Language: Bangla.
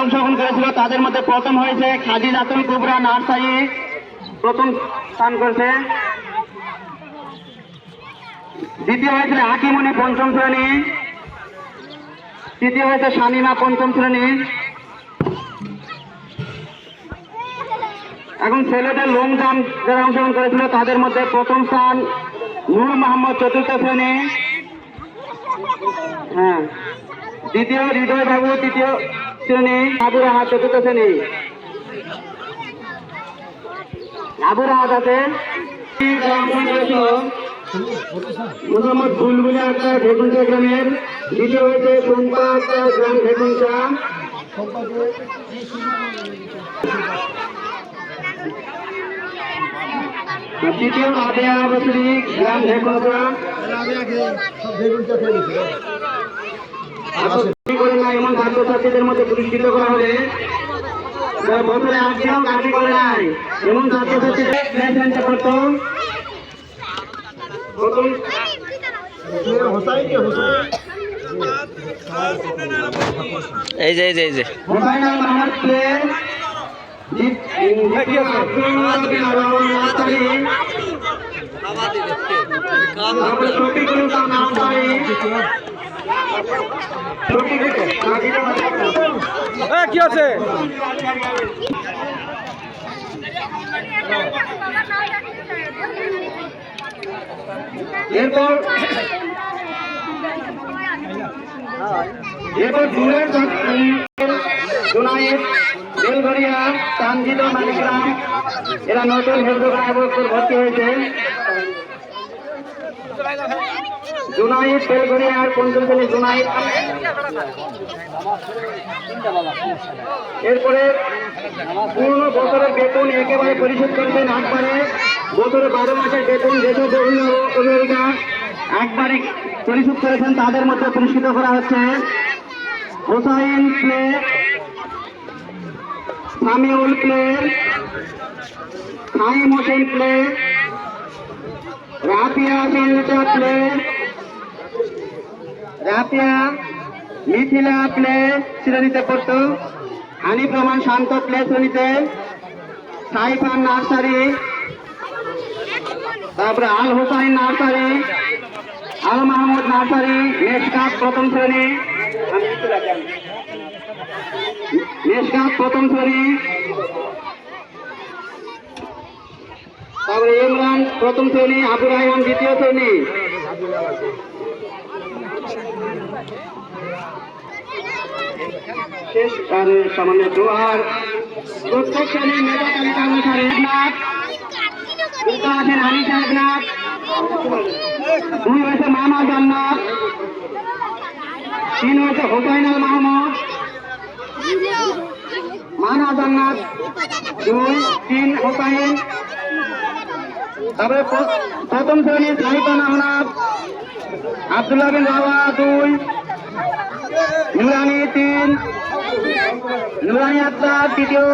অংশগ্রহণ করেছিল তাদের মধ্যে প্রথম হয়েছে খাদিজাতুল কুবরা নার্সারি, প্রথম স্থান করেছে। দ্বিতীয় হয়েছিল হাকিমনি পঞ্চম শ্রেণী, তৃতীয় হয়েছে শামিমা পঞ্চম শ্রেণী। এখন ছেলেদের লং জাম্প যারা অংশগ্রহণ করেছিল তাদের মধ্যে প্রথম স্থান নূর মোহাম্মদ চতুর্থ শ্রেণী, হ্যাঁ। দ্বিতীয় হৃদয় বাবু তৃতীয় শ্রেণী, আবুর আহাদ চতুর্থ শ্রেণী। আবুর আহাদ আছে মোহাম্মদ বুলবুলি আক্তার ভেগুনচা গ্রামের। দ্বিতীয় হয়েছে টুম্পা আক্তার গ্রাম ভেগুনচা। তৃতীয় রাবেয়া বসরি গ্রাম ভেগুনচা। এমন ছাত্রছাত্রীদের মধ্যে পুরস্কৃত করা হবে বছরে 8 দিনও কাজ করে নাই এমন ছাত্রছাত্রীদের করতো। এই যে কি আছে এরপর দূরের জুনাইদ বেলঘরিয়া তানজিদ মালিকরাম এরা নতুন ভর্তি হয়েছে। জুনাইদ বেলঘরিয়ার পঞ্চম শ্রেণী জুনাইদ। এরপরে পূর্ণ বছরের বেতন একেবারে পরিশোধ করবেন একবারে। বছরে 12 মাসের বেতন যেসব অভিভাবিকা একবারে পরিশোধ করেছেন তাদের মধ্যে পুরস্কৃত করা হচ্ছে Hossain play, Samiul play, Khaim Hossain play, Rafia Mirza play, Rafia Mithila play শ্রেণীতে পড়তো। হানিফ রহমান শান্ত প্লে শ্রেণীতে। সাইফান নার্সারি, তারপরে আল হোসাইন নার্সারি, আল মাহমুদ নার্সারি মেশকাত প্রথম শ্রেণী, মেশকাত প্রথম শ্রেণী। তারপরে ইমরান প্রথম শ্রেণী, আবু রায়হান দ্বিতীয় শ্রেণী। শেষ সামান্য দোয়ার প্রত্যেক শ্রেণী মেধা তালিকা অনুসারে আছেন হানি সাহেব নাথ, 2 হয়েছে মামা জান্নাত, 3 হয়েছে হোসাইন আল মাহমুদ, মানা জান্নাত 2, 3 হোসাইন। তারপরে প্রথম শ্রেণী সাইফান আহনাব, আব্দুল্লাহ বিন রাওয়া 2, নুরানি 3, নুরানি আক্তার তৃতীয়।